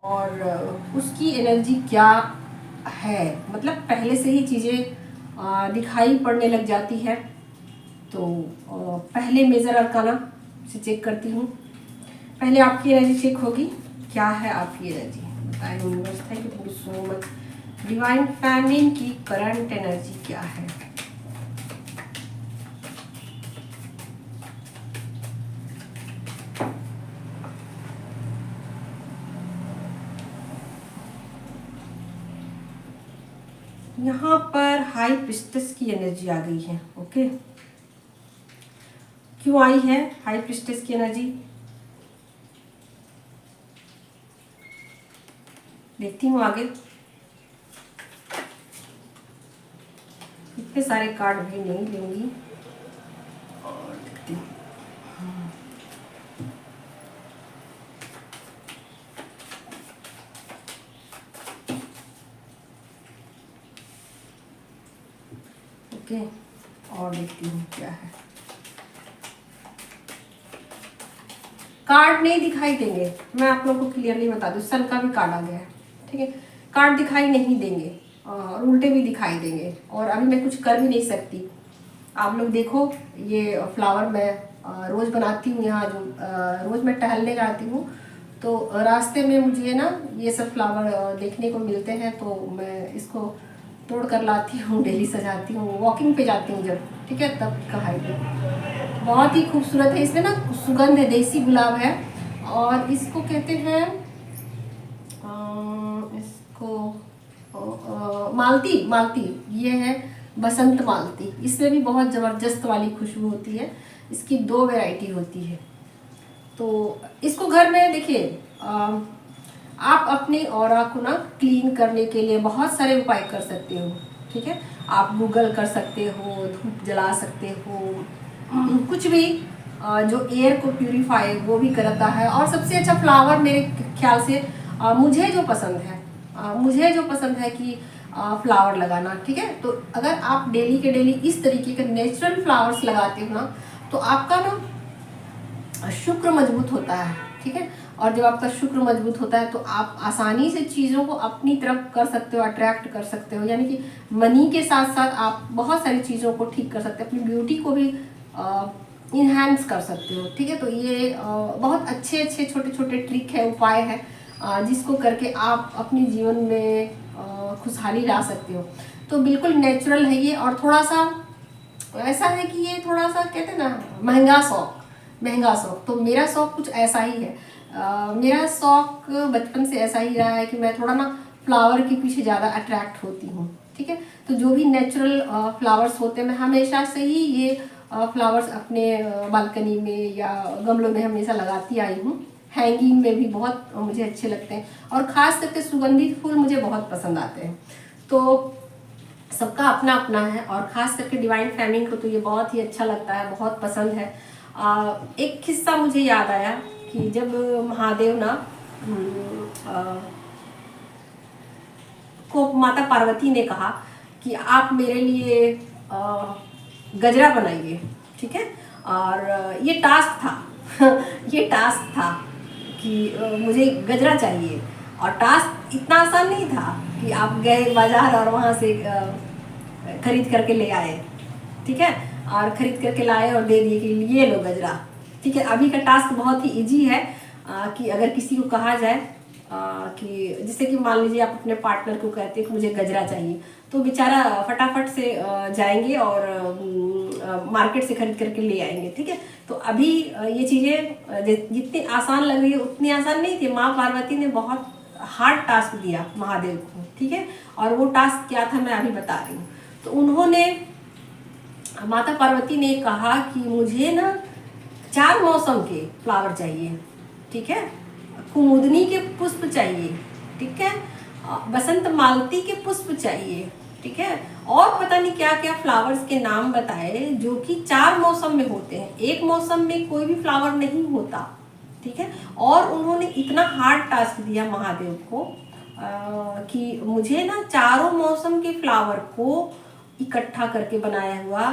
और उसकी एनर्जी क्या है, मतलब पहले से ही चीज़ें दिखाई पड़ने लग जाती है। तो पहले मेजर अरकाना से चेक करती हूँ। पहले आपकी एनर्जी चेक होगी, क्या है आपकी एनर्जी बताएं universe. Thank you so much. Divine feminine की करंट एनर्जी क्या है। यहाँ पर हाई प्रिस्टेस की एनर्जी आ गई है। ओके, क्यों आई है हाई प्रिस्टेस की एनर्जी, देखती हूँ आगे। इतने सारे कार्ड भी नहीं लूंगी और देखती हूँ। ओके, और देखती हूँ क्या है। कार्ड नहीं दिखाई देंगे, मैं आप लोगों को क्लियरली बता दूँ। सन का भी कार्ड आ गया है, ठीक है। कार्ड दिखाई नहीं देंगे और उल्टे भी दिखाई देंगे, और अभी मैं कुछ कर भी नहीं सकती। आप लोग देखो, ये फ्लावर मैं रोज़ बनाती हूँ यहाँ, जो रोज़ मैं टहलने जाती हूँ तो रास्ते में मुझे ना ये सब फ्लावर देखने को मिलते हैं, तो मैं इसको तोड़ कर लाती हूँ, डेली सजाती हूँ। वॉकिंग पे जाती हूँ जब, ठीक है, तब कहाई पे। बहुत ही खूबसूरत है, इसमें ना सुगंध है, देसी गुलाब है, और इसको कहते हैं इसको मालती। मालती ये है, बसंत मालती। इसमें भी बहुत ज़बरदस्त वाली खुशबू होती है। इसकी 2 वैरायटी होती है। तो इसको घर में देखिए, आप अपने ऑरा को ना क्लीन करने के लिए बहुत सारे उपाय कर सकते हो, ठीक है। आप गूगल कर सकते हो, धूप जला सकते हो, कुछ भी जो एयर को प्यूरिफाई वो भी करता है। और सबसे अच्छा फ्लावर मेरे ख्याल से मुझे जो पसंद है, कि फ्लावर लगाना, ठीक है। तो अगर आप डेली के डेली इस तरीके के नेचुरल फ्लावर्स लगाते हो ना, तो आपका ना शुक्र मजबूत होता है, ठीक है। और जब आपका शुक्र मजबूत होता है तो आप आसानी से चीज़ों को अपनी तरफ कर सकते हो, अट्रैक्ट कर सकते हो। यानी कि मनी के साथ साथ आप बहुत सारी चीज़ों को ठीक कर सकते हो, अपनी ब्यूटी को भी इन्हांस कर सकते हो, ठीक है। तो ये बहुत अच्छे अच्छे छोटे छोटे ट्रिक है, उपाय है, जिसको करके आप अपने जीवन में खुशहाली ला सकते हो। तो बिल्कुल नेचुरल है ये, और थोड़ा सा ऐसा है कि ये थोड़ा सा कहते हैं ना महंगा शौक। तो मेरा शौक कुछ ऐसा ही है। मेरा शौक बचपन से ऐसा ही रहा है कि मैं थोड़ा ना फ्लावर के पीछे ज़्यादा अट्रैक्ट होती हूँ, ठीक है। तो जो भी नेचुरल फ्लावर्स होते हैं, मैं हमेशा से ही ये फ्लावर्स अपने बालकनी में या गमलों में हमेशा लगाती आई हूँ। हैंगिंग में भी बहुत मुझे अच्छे लगते हैं, और ख़ास करके सुगंधित फूल मुझे बहुत पसंद आते हैं। तो सबका अपना अपना है, और ख़ास करके डिवाइन फेमिनिन को तो ये बहुत ही अच्छा लगता है, बहुत पसंद है। एक किस्सा मुझे याद आया कि जब महादेव ना को माता पार्वती ने कहा कि आप मेरे लिए गजरा बनाइए, ठीक है। और ये टास्क था ये टास्क था कि मुझे गजरा चाहिए, और टास्क इतना आसान नहीं था कि आप गए बाजार और वहाँ से खरीद करके ले आए, ठीक है, और खरीद करके लाए और दे दिए कि ये लो गजरा, ठीक है। अभी का टास्क बहुत ही इजी है कि अगर किसी को कहा जाए कि जैसे कि मान लीजिए आप अपने पार्टनर को कहते हैं कि मुझे गजरा चाहिए, तो बेचारा फटाफट से जाएंगे और मार्केट से खरीद करके ले आएंगे, ठीक है। तो अभी ये चीज़ें जितनी आसान लग रही है उतनी आसान नहीं थी। माँ पार्वती ने बहुत हार्ड टास्क दिया महादेव को, ठीक है। और वो टास्क क्या था मैं अभी बता रही हूँ। तो उन्होंने, माता पार्वती ने कहा कि मुझे ना 4 मौसम के फ्लावर चाहिए, ठीक है। कुमुदनी के पुष्प चाहिए, ठीक है। बसंत मालती के पुष्प चाहिए, ठीक है। और पता नहीं क्या क्या फ्लावर्स के नाम बताए जो कि 4 मौसम में होते हैं, एक मौसम में कोई भी फ्लावर नहीं होता, ठीक है। और उन्होंने इतना हार्ड टास्क दिया महादेव को कि मुझे ना चारों मौसम के फ्लावर को इकट्ठा करके बनाया हुआ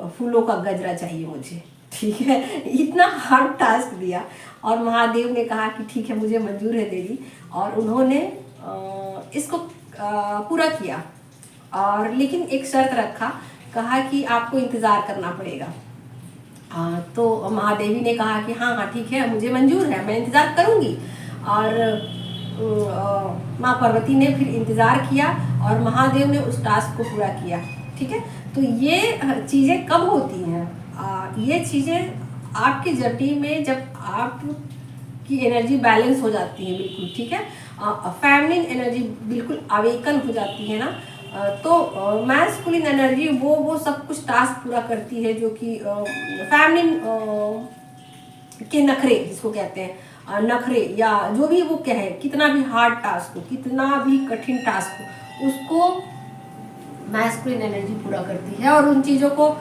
फूलों का गजरा चाहिए मुझे, ठीक है, इतना हार्ड टास्क दिया और महादेव ने कहा कि ठीक है मुझे मंजूर है देवी, और उन्होंने इसको पूरा किया। और लेकिन एक शर्त रखा, कहा कि आपको इंतज़ार करना पड़ेगा। तो महादेवी ने कहा कि हाँ हाँ ठीक है, मुझे मंजूर है, मैं इंतज़ार करूँगी। और माँ पार्वती ने फिर इंतज़ार किया और महादेव ने उस टास्क को पूरा किया। ठीक है, तो ये चीज़ें कब होती हैं? ये चीज़ें आपकी जर्नी में जब आप की एनर्जी बैलेंस हो जाती है बिल्कुल, ठीक है, फेमिनिन एनर्जी बिल्कुल अवेकन हो जाती है ना, तो मैस्कुलिन एनर्जी वो सब कुछ टास्क पूरा करती है जो कि फेमिनिन के नखरे जिसको कहते हैं, नखरे या जो भी वो कहे, कितना भी हार्ड टास्क हो, कितना भी कठिन टास्क हो, उसको मैस्कुलिन एनर्जी पूरा करती है और उन चीज़ों को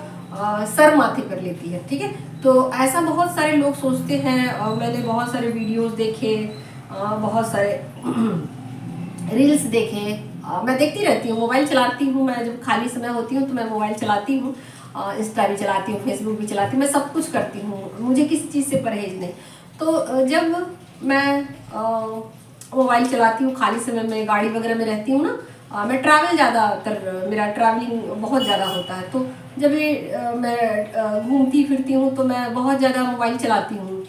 सर माथे कर लेती है। ठीक है, तो ऐसा बहुत सारे लोग सोचते हैं। मैंने बहुत सारे वीडियोस देखे, बहुत सारे रील्स देखे, मैं देखती रहती हूँ, मोबाइल चलाती हूँ, मैं जब खाली समय होती हूँ तो मैं मोबाइल चलाती हूँ, इंस्टा भी चलाती हूँ, फेसबुक भी चलाती हूँ, मैं सब कुछ करती हूँ, मुझे किसी चीज़ से परहेज नहीं। तो जब मैं मोबाइल चलाती हूँ खाली समय में, गाड़ी वगैरह में रहती हूँ ना, मैं ट्रैवल ज़्यादातर, मेरा ट्रैवलिंग बहुत ज़्यादा होता है, तो जब भी मैं घूमती फिरती हूँ तो मैं बहुत ज़्यादा मोबाइल चलाती हूँ।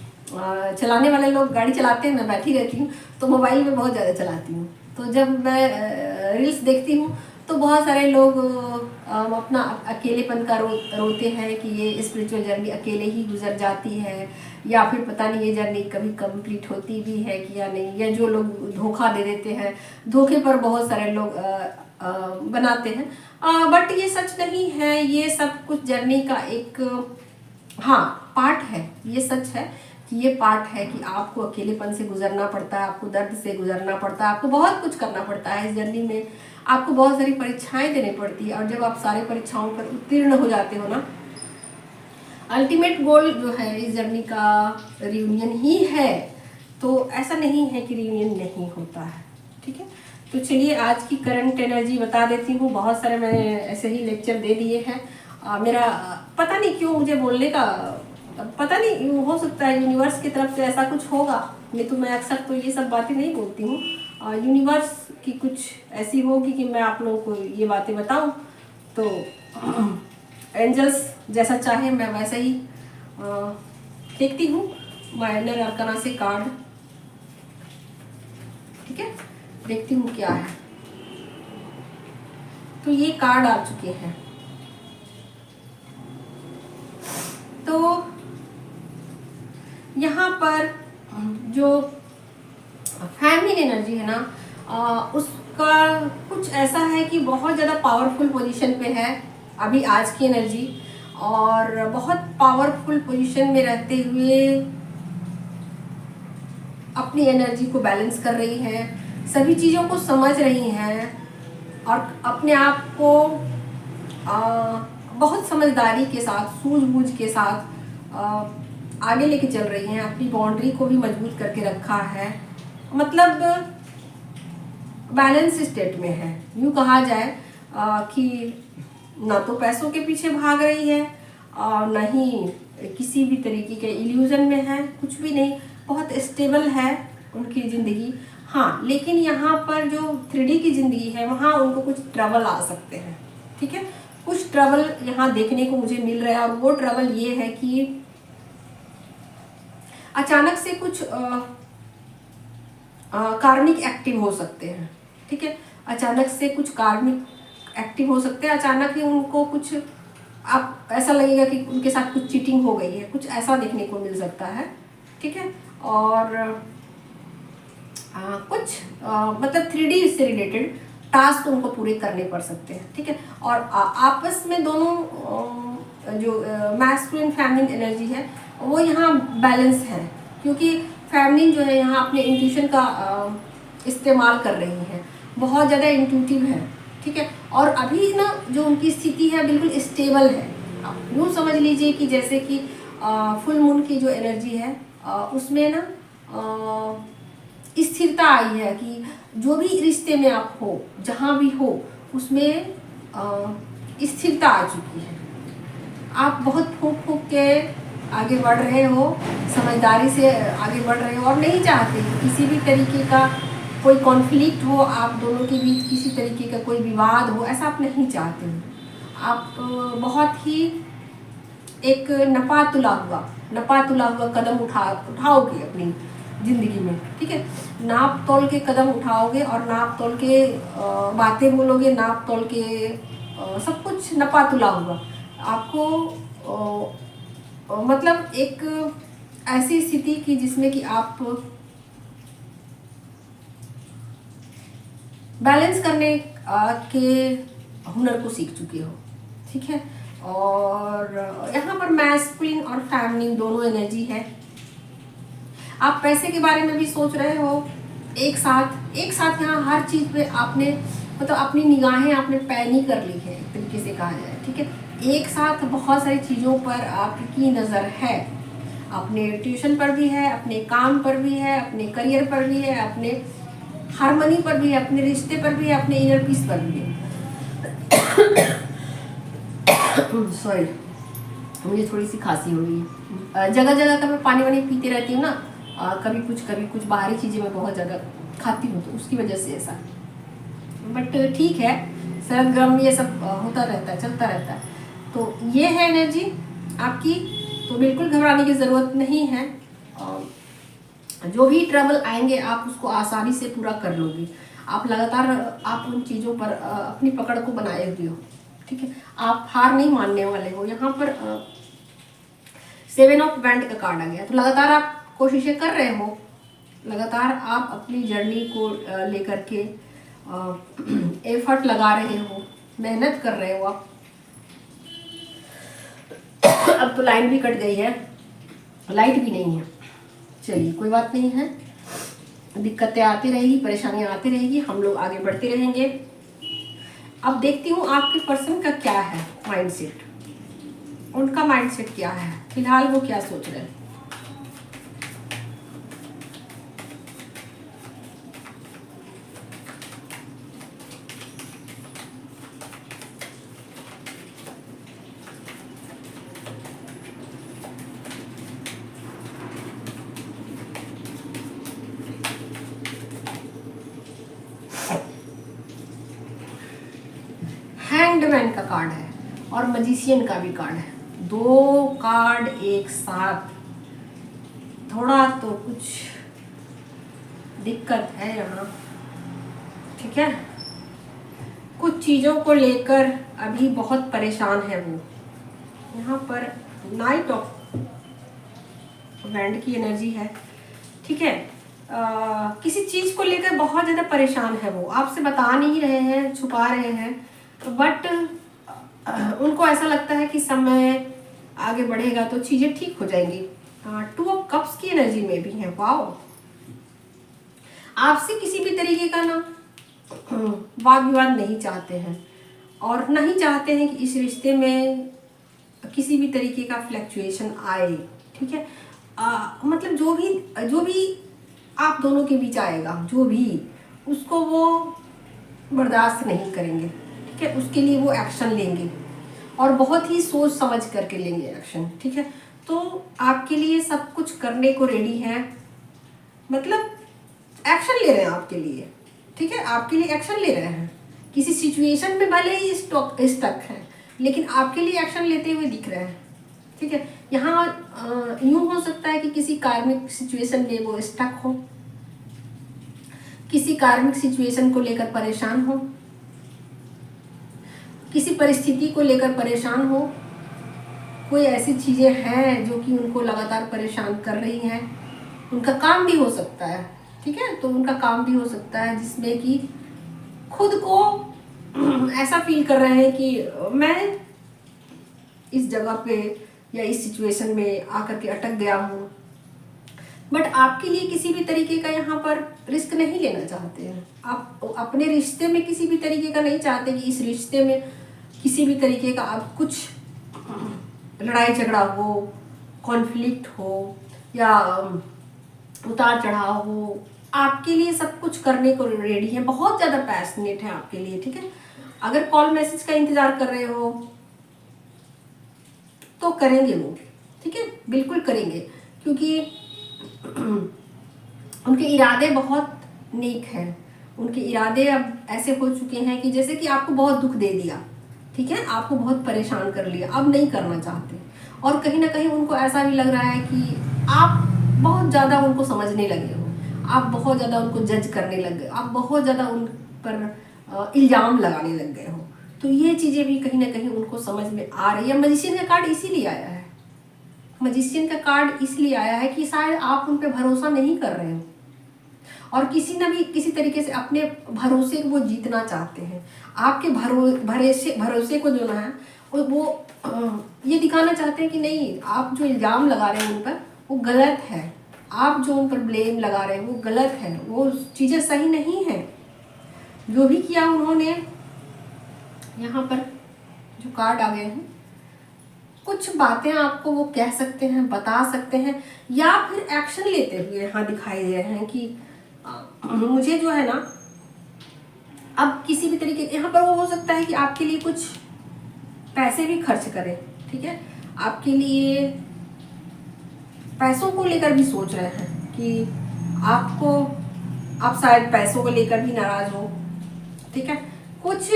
चलाने वाले लोग गाड़ी चलाते हैं, मैं बैठी रहती हूँ, तो मोबाइल में बहुत ज़्यादा चलाती हूँ। तो जब मैं रील्स देखती हूँ तो बहुत सारे लोग अपना अकेलेपन का रोते हैं कि ये स्पिरिचुअल जर्नी अकेले ही गुजर जाती है, या फिर पता नहीं ये जर्नी कभी कंप्लीट होती भी है कि या नहीं, या जो लोग धोखा दे देते हैं, धोखे पर बहुत सारे लोग बनाते हैं। बट ये सच नहीं है, ये सब कुछ जर्नी का एक हाँ पार्ट है। ये सच है कि ये पार्ट है कि आपको अकेलेपन से गुजरना पड़ता है, आपको दर्द से गुजरना पड़ता है, आपको बहुत कुछ करना पड़ता है इस जर्नी में, आपको बहुत सारी परीक्षाएं देनी पड़ती है। और जब आप सारे परीक्षाओं पर उत्तीर्ण हो जाते हो ना, अल्टीमेट गोल जो है इस जर्नी का रियूनियन ही है। तो ऐसा नहीं है कि रियूनियन नहीं होता है। ठीक है, तो चलिए आज की करंट एनर्जी बता देती हूँ। बहुत सारे मैंने ऐसे ही लेक्चर दे दिए हैं। मेरा पता नहीं क्यों मुझे बोलने का पता नहीं, हो सकता है यूनिवर्स की तरफ से ऐसा कुछ होगा, नहीं तो मैं अक्सर तो ये सब बातें नहीं बोलती हूँ। यूनिवर्स की कुछ ऐसी होगी कि मैं आप लोगों को ये बातें बताऊँ, तो एंजल्स जैसा चाहे मैं वैसा ही देखती हूँ। माइनर अरकाना से कार्ड, ठीक है, देखती हूँ क्या है। तो ये कार्ड आ चुके हैं। तो यहाँ पर जो फेमिनिन एनर्जी है ना, उसका कुछ ऐसा है कि बहुत ज़्यादा पावरफुल पोजीशन पे है अभी आज की एनर्जी, और बहुत पावरफुल पोजीशन में रहते हुए अपनी एनर्जी को बैलेंस कर रही हैं, सभी चीज़ों को समझ रही हैं और अपने आप को बहुत समझदारी के साथ, सूझबूझ के साथ आगे लेके चल रही हैं। अपनी बाउंड्री को भी मजबूत करके रखा है, मतलब बैलेंस स्टेट में है। यूँ कहा जाए कि ना तो पैसों के पीछे भाग रही है और ना ही किसी भी तरीके के इल्यूजन में है, कुछ भी नहीं, बहुत स्टेबल है उनकी ज़िंदगी। हाँ, लेकिन यहाँ पर जो 3D की ज़िंदगी है वहाँ उनको कुछ ट्रबल आ सकते हैं। ठीक है, कुछ ट्रबल यहाँ देखने को मुझे मिल रहा है, और वो ट्रबल ये है कि अचानक से कुछ कार्मिक एक्टिव हो सकते हैं। ठीक है, अचानक से कुछ कार्मिक एक्टिव हो सकते हैं, अचानक ही उनको कुछ आप ऐसा लगेगा कि उनके साथ कुछ चीटिंग हो गई है, कुछ ऐसा देखने को मिल सकता है। ठीक है, और कुछ मतलब 3D से रिलेटेड टास्क उनको पूरे करने पड़ सकते हैं। ठीक है, और आपस में दोनों जो मैस्कुलिन फेमिनिन एनर्जी है वो यहाँ बैलेंस है, क्योंकि फेमिनिन जो है यहाँ अपने इंट्यूशन का इस्तेमाल कर रही है, बहुत ज़्यादा इंट्यूटिव है। ठीक है, और अभी ना जो उनकी स्थिति है बिल्कुल स्टेबल है। आप यूँ समझ लीजिए कि जैसे कि फुल मून की जो एनर्जी है उसमें ना स्थिरता आई है कि जो भी रिश्ते में आप हो, जहाँ भी हो, उसमें स्थिरता आ चुकी है। आप बहुत फूंक फूंक के आगे बढ़ रहे हो, समझदारी से आगे बढ़ रहे हो और नहीं चाहते किसी भी तरीके का कोई कॉन्फ्लिक्ट हो आप दोनों के बीच, किसी तरीके का कोई विवाद हो, ऐसा आप नहीं चाहते हो। आप बहुत ही एक नपा तुला हुआ कदम उठाओगे अपनी ज़िंदगी में, ठीक है। नाप तोल के कदम उठाओगे और नाप तोल के बातें बोलोगे, नाप तोल के सब कुछ नपा तुला हुआ। आपको मतलब एक ऐसी स्थिति की जिसमें कि आप बैलेंस करने के हुनर को सीख चुके हो, ठीक है। और यहाँ पर मैस्कुलिन और फेमिनिन दोनों एनर्जी है। आप पैसे के बारे में भी सोच रहे हो, एक साथ यहाँ हर चीज़ पे आपने मतलब अपनी निगाहें आपने पैनी कर ली है, एक तरीके से कहा जाए, ठीक है। एक साथ बहुत सारी चीज़ों पर आपकी नज़र है, अपने ट्यूशन पर भी है, अपने काम पर भी है, अपने करियर पर भी है, अपने हारमोनी पर भी है, अपने रिश्ते पर भी है, अपने इनर पीस पर भी है। सॉरी, मुझे थोड़ी सी खांसी हो रही है। जगह जगह का मैं पानी वानी पीते रहती हूँ ना, कभी कुछ बाहरी चीज़ें मैं बहुत ज़्यादा खाती हूँ, तो उसकी वजह से ऐसा। बट ठीक है, सर्द गर्म ये सब होता रहता है, चलता रहता है। तो ये है एनर्जी आपकी, तो बिल्कुल घबराने की ज़रूरत नहीं है। जो भी ट्रबल आएंगे आप उसको आसानी से पूरा कर लोगे। आप लगातार आप उन चीज़ों पर अपनी पकड़ को बनाए हुए हो, ठीक है। आप हार नहीं मानने वाले हो। यहाँ पर 7 ऑफ वैंड का कार्ड आ गया, तो लगातार आप कोशिशें कर रहे हो, लगातार आप अपनी जर्नी को लेकर के एफर्ट लगा रहे हो, मेहनत कर रहे हो आप। अब तो लाइन भी कट गई है, लाइट भी नहीं है। चलिए कोई बात नहीं है, दिक्कतें आती रहेगी, परेशानियां आती रहेगी, हम लोग आगे बढ़ते रहेंगे। अब देखती हूँ आपके पर्सन का क्या है माइंडसेट, उनका माइंडसेट क्या है, फिलहाल वो क्या सोच रहे हैं। हैंगमैन का कार्ड है और मैजिशियन का भी कार्ड है, 2 कार्ड एक साथ। थोड़ा तो कुछ दिक्कत है यहाँ, ठीक है। कुछ चीज़ों को लेकर अभी बहुत परेशान है वो। यहाँ पर नाइट ऑफ वैंड की एनर्जी है, ठीक है। किसी चीज़ को लेकर बहुत ज़्यादा परेशान है वो, आपसे बता नहीं रहे हैं, छुपा रहे हैं, बट उनको ऐसा लगता है कि समय आगे बढ़ेगा तो चीज़ें ठीक हो जाएंगी। 2 ऑफ कप्स की एनर्जी में भी है। वाओ, आपसे किसी भी तरीके का ना वाद विवाद नहीं चाहते हैं और नहीं चाहते हैं कि इस रिश्ते में किसी भी तरीके का फ्लक्चुएशन आए, ठीक है। मतलब जो भी आप दोनों के बीच आएगा, जो भी, उसको वो बर्दाश्त नहीं करेंगे, ठीक है। उसके लिए वो एक्शन लेंगे और बहुत ही सोच समझ करके लेंगे एक्शन, ठीक है। तो आपके लिए सब कुछ करने को रेडी है, मतलब एक्शन ले रहे हैं आपके लिए, ठीक है। आपके लिए एक्शन ले रहे हैं, किसी सिचुएशन में भले ही स्टक है, लेकिन आपके लिए एक्शन लेते हुए दिख रहे हैं, ठीक है। यहाँ यूं हो सकता है कि किसी कार्मिक सिचुएशन में वो स्टक हो, किसी कार्मिक सिचुएशन को लेकर परेशान हो, किसी परिस्थिति को लेकर परेशान हो। कोई ऐसी चीज़ें हैं जो कि उनको लगातार परेशान कर रही हैं। उनका काम भी हो सकता है, ठीक है। तो उनका काम भी हो सकता है जिसमें कि खुद को ऐसा फील कर रहे हैं कि मैं इस जगह पे या इस सिचुएशन में आकर के अटक गया हूँ। बट आपके लिए किसी भी तरीके का यहाँ पर रिस्क नहीं लेना चाहते हैं। आप अपने रिश्ते में किसी भी तरीके का नहीं चाहते कि इस रिश्ते में किसी भी तरीके का आप कुछ लड़ाई झगड़ा हो, कॉन्फ्लिक्ट हो या उतार चढ़ाव हो। आपके लिए सब कुछ करने को रेडी है, बहुत ज़्यादा पैशनेट है आपके लिए, ठीक है। अगर कॉल मैसेज का इंतज़ार कर रहे हो तो करेंगे वो, ठीक है, बिल्कुल करेंगे, क्योंकि उनके इरादे बहुत नेक हैं। उनके इरादे अब ऐसे हो चुके हैं कि जैसे कि आपको बहुत दुख दे दिया, ठीक है, आपको बहुत परेशान कर लिया, अब नहीं करना चाहते। और कहीं ना कहीं उनको ऐसा भी लग रहा है कि आप बहुत ज़्यादा उनको समझने लगे हो, आप बहुत ज़्यादा उनको जज करने लग गए, आप बहुत ज़्यादा उन पर इल्ज़ाम लगाने लग गए हो। तो ये चीज़ें भी कहीं ना कहीं उनको समझ में आ रही है। मजिशियन का कार्ड इसीलिए आया है, मजिशियन का कार्ड इसलिए आया है कि शायद आप उन पर भरोसा नहीं कर रहे हो और किसी न भी किसी तरीके से अपने भरोसे को वो जीतना चाहते हैं। आपके भरोसे को जो है वो ये दिखाना चाहते हैं कि नहीं, आप जो इल्ज़ाम लगा रहे हैं उन पर वो गलत है, आप जो उन पर ब्लेम लगा रहे हैं वो गलत है, वो चीज़ें सही नहीं है। जो भी किया उन्होंने, यहाँ पर जो कार्ड आ गए हैं, कुछ बातें आपको वो कह सकते हैं, बता सकते हैं, या फिर एक्शन लेते हुए यहाँ दिखाई दे रहे हैं कि मुझे जो है ना, अब किसी भी तरीके, यहाँ पर वो हो सकता है कि आपके लिए कुछ पैसे भी खर्च करें, ठीक है, आपके लिए पैसों को लेकर भी सोच रहे हैं कि आप शायद पैसों को लेकर भी नाराज हो, ठीक है, कुछ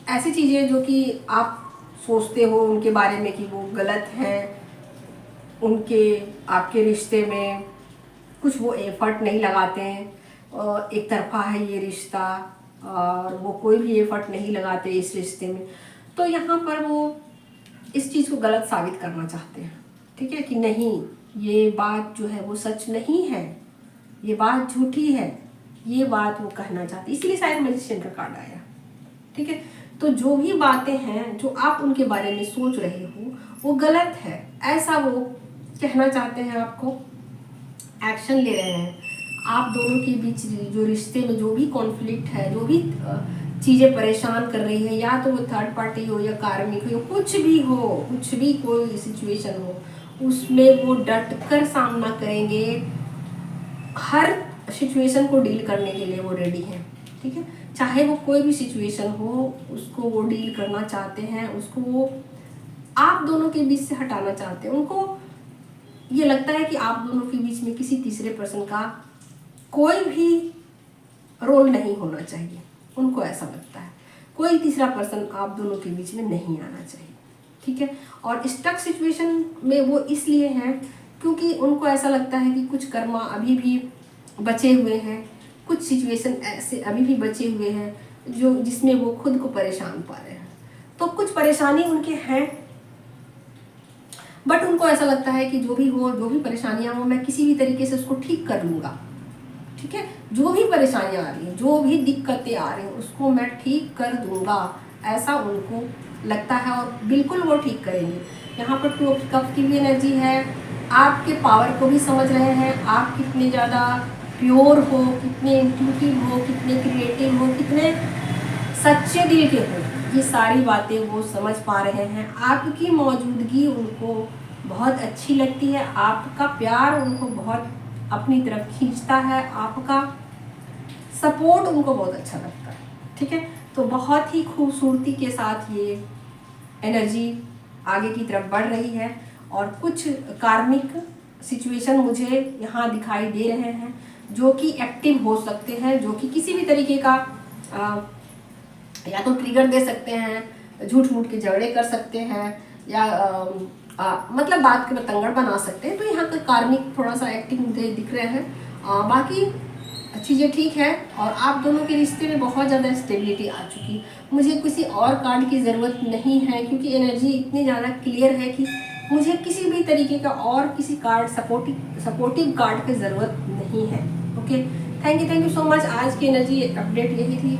ऐसी चीज़ें जो कि आप सोचते हो उनके बारे में कि वो गलत हैं, उनके आपके रिश्ते में कुछ वो एफर्ट नहीं लगाते हैं, एक तरफा है ये रिश्ता और वो कोई भी एफर्ट नहीं लगाते इस रिश्ते में। तो यहाँ पर वो इस चीज़ को गलत साबित करना चाहते हैं, ठीक है, कि नहीं, ये बात जो है वो सच नहीं है, ये बात झूठी है, ये बात वो कहना चाहते, इसलिए शायद मैजिशियन का कार्ड आया, ठीक है। तो जो भी बातें हैं जो आप उनके बारे में सोच रहे हो वो गलत है, ऐसा वो कहना चाहते हैं आपको, एक्शन ले रहे हैं। आप दोनों के बीच जो रिश्ते में जो भी कॉन्फ्लिक्ट है, जो भी चीज़ें परेशान कर रही है, या तो वो थर्ड पार्टी हो या कार्मिक हो, कुछ भी हो, कुछ भी कोई सिचुएशन हो, उसमें वो डट कर सामना करेंगे। हर सिचुएशन को डील करने के लिए वो रेडी हैं, ठीक है, चाहे वो कोई भी सिचुएशन हो, उसको वो डील करना चाहते हैं, उसको वो आप दोनों के बीच से हटाना चाहते हैं। उनको ये लगता है कि आप दोनों के बीच में किसी तीसरे पर्सन का कोई भी रोल नहीं होना चाहिए, उनको ऐसा लगता है कोई तीसरा पर्सन आप दोनों के बीच में नहीं आना चाहिए, ठीक है। और स्टक सिचुएशन में वो इसलिए हैं क्योंकि उनको ऐसा लगता है कि कुछ कर्मा अभी भी बचे हुए हैं, कुछ सिचुएशन ऐसे अभी भी बचे हुए हैं जो जिसमें वो खुद को परेशान पा रहे हैं। तो कुछ परेशानी उनके हैं, बट उनको ऐसा लगता है कि जो भी हो, जो भी परेशानियां हो, मैं किसी भी तरीके से उसको ठीक कर लूँगा, ठीक है, जो भी परेशानियां आ रही हैं, जो भी दिक्कतें आ रही हैं, उसको मैं ठीक कर दूंगा, ऐसा उनको लगता है और बिल्कुल वो ठीक करेंगे। यहाँ पर 2 ऑफ कप की भी एनर्जी है, आपके पावर को भी समझ रहे हैं, आप कितने ज़्यादा प्योर हो, कितने इंट्यूटिव हो, कितने क्रिएटिव हो, कितने सच्चे दिल के हो, ये सारी बातें वो समझ पा रहे हैं। आपकी मौजूदगी उनको बहुत अच्छी लगती है, आपका प्यार उनको बहुत अपनी तरफ खींचता है, आपका सपोर्ट उनको बहुत अच्छा लगता है, ठीक है। तो बहुत ही खूबसूरती के साथ ये एनर्जी आगे की तरफ बढ़ रही है और कुछ कार्मिक सिचुएशन मुझे यहाँ दिखाई दे रहे हैं जो कि एक्टिव हो सकते हैं, जो कि किसी भी तरीके का या तो ट्रिगर दे सकते हैं, झूठ मूठ के झगड़े कर सकते हैं, या मतलब बात के बतंगड़ बना सकते हैं। तो यहाँ का कार्मिक थोड़ा सा एक्टिव मुझे दिख रहे हैं, बाकी चीज़ें ठीक है और आप दोनों के रिश्ते में बहुत ज़्यादा स्टेबिलिटी आ चुकी। मुझे किसी और कार्ड की ज़रूरत नहीं है क्योंकि एनर्जी इतनी ज़्यादा क्लियर है कि मुझे किसी भी तरीके का और किसी कार्ड सपोर्टिव कार्ड की ज़रूरत नहीं है। Okay, thank you so much. आज की एनर्जी अपडेट यही थी।